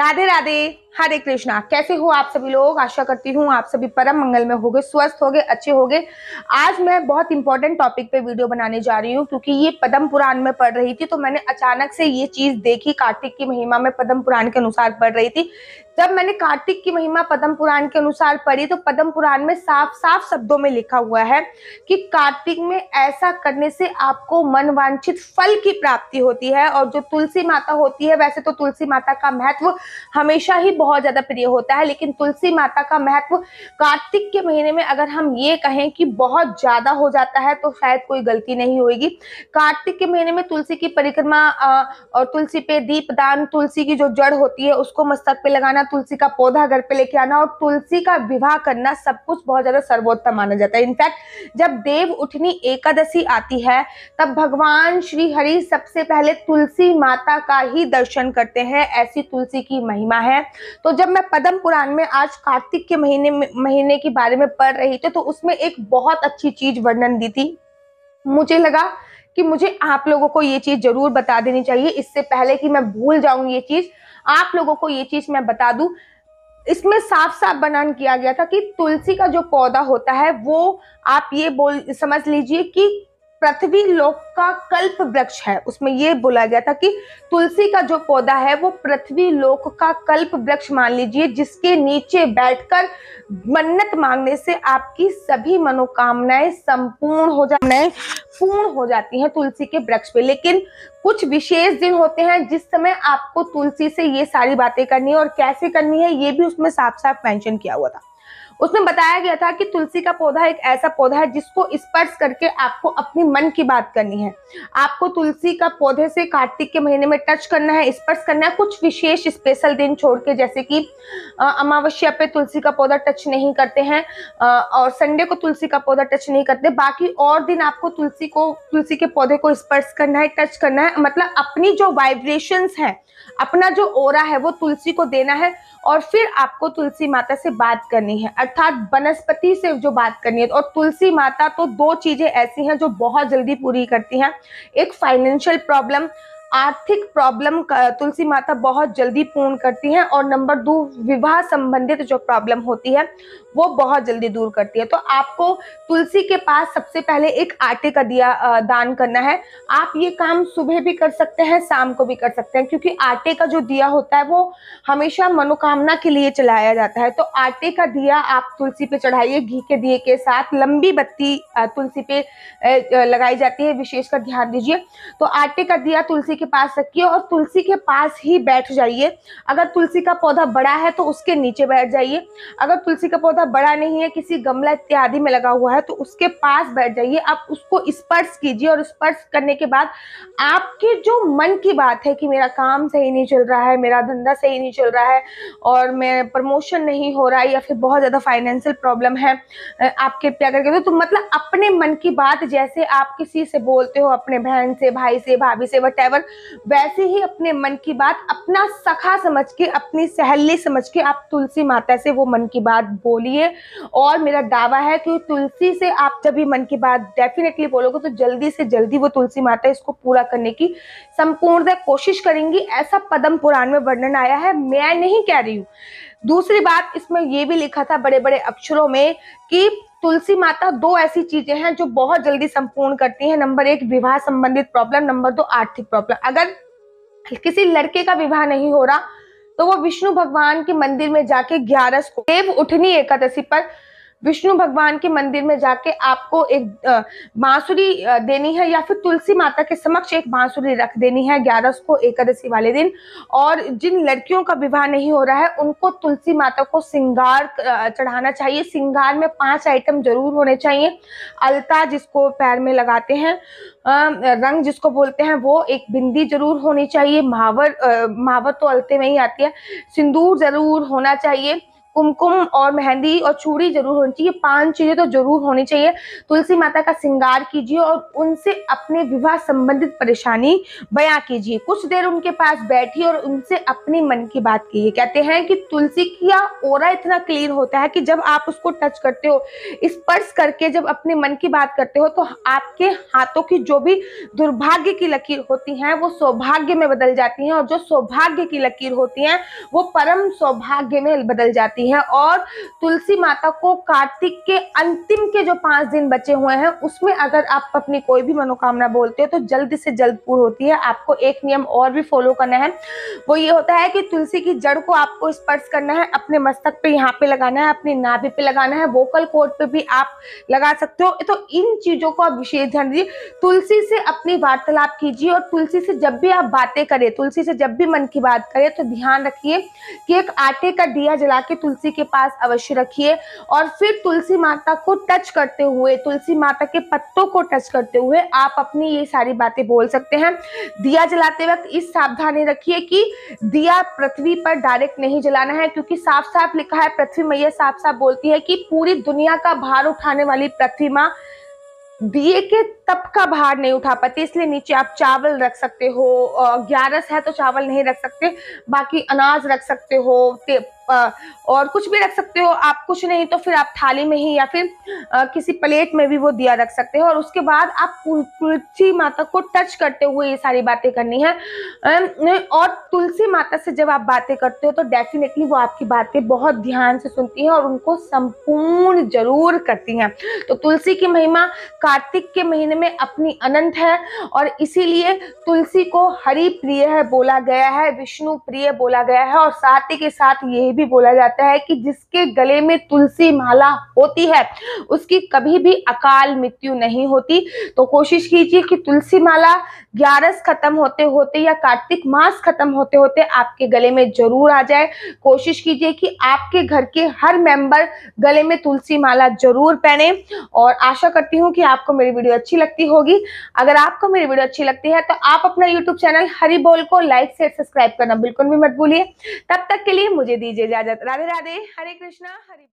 राधे राधे। हरे कृष्णा। कैसे हो आप सभी लोग? आशा करती हूँ आप सभी परम मंगल में होगे, स्वस्थ होगे, अच्छे होगे। आज मैं बहुत इंपॉर्टेंट टॉपिक पे वीडियो बनाने जा रही हूँ क्योंकि ये पद्म पुराण में पढ़ रही थी तो मैंने अचानक से ये चीज देखी। कार्तिक की महिमा में पद्म पुराण के अनुसार पढ़ रही थी। जब मैंने कार्तिक की महिमा पद्म पुराण के अनुसार पढ़ी तो पद्म पुराण में साफ साफ शब्दों में लिखा हुआ है कि कार्तिक में ऐसा करने से आपको मनवांछित फल की प्राप्ति होती है। और जो तुलसी माता होती है, वैसे तो तुलसी माता का महत्व हमेशा ही बहुत ज्यादा प्रिय होता है, लेकिन तुलसी माता का महत्व कार्तिक के महीने में अगर हम ये कहें कि बहुत ज्यादा हो जाता है तो शायद कोई गलती नहीं होगी। कार्तिक के महीने में तुलसी की परिक्रमा और तुलसी पे दीपदान, तुलसी की जो जड़ होती है उसको मस्तक पे लगाना, तुलसी का पौधा घर पे लेके आना और तुलसी का विवाह करना, सब कुछ बहुत ज्यादा सर्वोत्तम माना जाता है। इनफैक्ट जब देव उठनी एकादशी आती है तब भगवान श्री हरि सबसे पहले तुलसी माता का ही दर्शन करते हैं। ऐसी तुलसी की महिमा है। तो जब मैं पद्म पुराण में आज कार्तिक के महीने के बारे में पढ़ रही थी तो उसमें एक बहुत अच्छी चीज वर्णन दी थी। मुझे लगा कि मुझे आप लोगों को ये चीज जरूर बता देनी चाहिए, इससे पहले कि मैं भूल जाऊं ये चीज। आप लोगों को ये चीज मैं बता दूं। इसमें साफ साफ वर्णन किया गया था कि तुलसी का जो पौधा होता है वो, आप ये समझ लीजिए कि पृथ्वी लोक का कल्प वृक्ष है। उसमें ये बोला गया था कि तुलसी का जो पौधा है वो पृथ्वी लोक का कल्प वृक्ष मान लीजिए, जिसके नीचे बैठकर मन्नत मांगने से आपकी सभी मनोकामनाएं पूर्ण हो जाती हैं तुलसी के वृक्ष पे। लेकिन कुछ विशेष दिन होते हैं जिस समय आपको तुलसी से ये सारी बातें करनी है, और कैसे करनी है ये भी उसमें साफ साफ मेंशन किया हुआ था। उसमें बताया गया था कि तुलसी का पौधा एक ऐसा पौधा है जिसको स्पर्श करके आपको अपनी मन की बात करनी है। आपको तुलसी का पौधे से कार्तिक के महीने में टच करना है, स्पर्श करना है, कुछ विशेष स्पेशल दिन छोड़ के, जैसे कि अमावस्या पे तुलसी का पौधा टच नहीं करते हैं और संडे को तुलसी का पौधा टच नहीं करते। बाकी और दिन आपको तुलसी के पौधे को स्पर्श करना है, टच करना है, मतलब अपनी जो वाइब्रेशंस है, अपना जो ओरा है वो तुलसी को देना है। और फिर आपको तुलसी माता से बात करनी है, अर्थात वनस्पति से जो बात करनी है। और तुलसी माता तो दो चीजें ऐसी हैं जो बहुत जल्दी पूरी करती हैं। एक फाइनेंशियल प्रॉब्लम, आर्थिक प्रॉब्लम तुलसी माता बहुत जल्दी पूर्ण करती हैं, और नंबर 2 विवाह संबंधित जो प्रॉब्लम होती है वो बहुत जल्दी दूर करती है। तो आपको तुलसी के पास सबसे पहले एक आटे का दिया दान करना है। आप ये काम सुबह भी कर सकते हैं, शाम को भी कर सकते हैं, क्योंकि आटे का जो दिया होता है वो हमेशा मनोकामना के लिए चलाया जाता है। तो आटे का दिया आप तुलसी पे चढ़ाइए, घी के दिए के साथ लंबी बत्ती तुलसी पे लगाई जाती है, विशेषकर ध्यान दीजिए। तो आटे का दिया तुलसी के पास रखिए और तुलसी के पास ही बैठ जाइए। अगर तुलसी का पौधा बड़ा है तो उसके नीचे बैठ जाइए। अगर तुलसी का पौधा बड़ा नहीं है, किसी गमला इत्यादि में लगा हुआ है, तो उसके पास बैठ जाइए। आप उसको स्पर्श कीजिए और स्पर्श करने के बाद आपके जो मन की बात है कि मेरा काम सही नहीं चल रहा है, मेरा धंधा सही नहीं चल रहा है और मैं प्रमोशन नहीं हो रहा है, या फिर बहुत ज्यादा फाइनेंशियल प्रॉब्लम है, आप कृपया करके तो मतलब अपने मन की बात जैसे आप किसी से बोलते हो, अपने बहन से, भाई से, भाभी से, वटेवर, वैसे ही अपने मन की बात अपना सखा समझ के, अपनी सहेली समझ के आप तुलसी माता से वो मन की बात बोलिए। और मेरा दावा है कि तुलसी से आप जब भी मन की बात डेफिनेटली बोलोगे तो जल्दी से जल्दी वो तुलसी माता इसको पूरा करने की संपूर्ण कोशिश करेंगी। ऐसा पद्म पुराण में वर्णन आया है, मैं नहीं कह रही हूँ। दूसरी बात, इसमें ये भी लिखा था बड़े बड़े अक्षरों में कि तुलसी माता 2 ऐसी चीजें हैं जो बहुत जल्दी संपूर्ण करती हैं। नंबर 1 विवाह संबंधित प्रॉब्लम, नंबर 2 आर्थिक प्रॉब्लम। अगर किसी लड़के का विवाह नहीं हो रहा तो वो विष्णु भगवान के मंदिर में जाके 11 को देव उठनी एकादशी पर विष्णु भगवान के मंदिर में जाके आपको एक बांसुरी देनी है, या फिर तुलसी माता के समक्ष एक बांसुरी रख देनी है 11 को एकादशी वाले दिन। और जिन लड़कियों का विवाह नहीं हो रहा है उनको तुलसी माता को श्रृंगार चढ़ाना चाहिए। श्रृंगार में 5 आइटम जरूर होने चाहिए। अलता जिसको पैर में लगाते हैं, रंग जिसको बोलते हैं वो, एक बिंदी जरूर होनी चाहिए, महावर तो अलते में ही आती है, सिंदूर जरूर होना चाहिए, कुमकुम और मेहंदी और चूड़ी जरूर होनी चाहिए। 5 चीजें तो जरूर होनी चाहिए। तुलसी माता का श्रृंगार कीजिए और उनसे अपने विवाह संबंधित परेशानी बयां कीजिए। कुछ देर उनके पास बैठिए और उनसे अपनी मन की बात कीजिए। कहते हैं कि तुलसी का ऑरा इतना क्लीन होता है कि जब आप उसको टच करते हो, स्पर्श करके जब अपने मन की बात करते हो, तो आपके हाथों की जो भी दुर्भाग्य की लकीर होती हैं वो सौभाग्य में बदल जाती हैं, और जो सौभाग्य की लकीर होती हैं वो परम सौभाग्य में बदल जाती हैं। और तुलसी माता को कार्तिक के अंतिम के जो 5 दिन बचे हुए हैं उसमें अगर आप अपनी कोई भी मनोकामना बोलते हो तो जल्द से जल्द पूर्ण होती है। आपको एक नियम और भी फॉलो करना है, वो ये होता है कि तुलसी की जड़ को आपको स्पर्श करना है, अपने मस्तक पे यहाँ पे लगाना है, अपनी नाभि पे लगाना है, वोकल कॉर्ड पे भी आप लगा सकते हो। तो इन चीजों को आप विशेष ध्यान दीजिए। तुलसी से अपनी वार्तालाप कीजिए और तुलसी से जब भी आप बातें करें, तुलसी से जब भी मन की बात करें तो ध्यान रखिए कि एक आटे का दिया जला के तुलसी के पास अवश्य रखिए। और फिर तुलसी माता को टच करते हुए, तुलसी माता के पत्तों को टच करते हुए आप अपनी ये सारी बातें बोल सकते हैं। दिया जलाते वक्त इस सावधानी रखिए कि दिया पृथ्वी पर डायरेक्ट नहीं जलाना है, क्योंकि साफ साफ लिखा है, पृथ्वी मैया साफ साफ बोलती है कि पूरी दुनिया का भार उठाने वाली पृथ्वी माँ दिए के तप का भार नहीं उठा पाती। इसलिए नीचे आप चावल रख सकते हो, 11 है तो चावल नहीं रख सकते, बाकी अनाज रख सकते हो, और कुछ भी रख सकते हो आप। कुछ नहीं तो फिर आप थाली में ही या फिर किसी प्लेट में भी वो दिया रख सकते हो। और उसके बाद आप तुलसी माता को टच करते हुए ये सारी बातें करनी है। और तुलसी माता से जब आप बातें करते हो तो डेफिनेटली वो आपकी बातें बहुत ध्यान से सुनती हैं और उनको संपूर्ण जरूर करती हैं। तो तुलसी की महिमा कार्तिक के महीने में अपनी अनंत है, और इसीलिए तुलसी को हरि प्रिय है बोला गया है, विष्णु प्रिय बोला गया है। और साथ ही के साथ ये भी बोला जाता है कि जिसके गले में तुलसी माला होती है उसकी कभी भी अकाल मृत्यु नहीं होती। तो कोशिश कीजिए कि तुलसी माला 11 खत्म होते होते या कार्तिक मास खत्म होते होते आपके गले में जरूर आ जाए। कोशिश कीजिए कि आपके घर के हर मेंबर गले में तुलसी माला जरूर पहने। और आशा करती हूँ कि आपको मेरी वीडियो अच्छी लगती होगी। अगर आपको मेरी वीडियो अच्छी लगती है तो आप अपना यूट्यूब चैनल हरि बोल को लाइक शेयर सब्सक्राइब करना बिल्कुल भी मत भूलिए। तब तक के लिए मुझे दीजिए इजाजत। राधे राधे, हरे कृष्णा, हरि।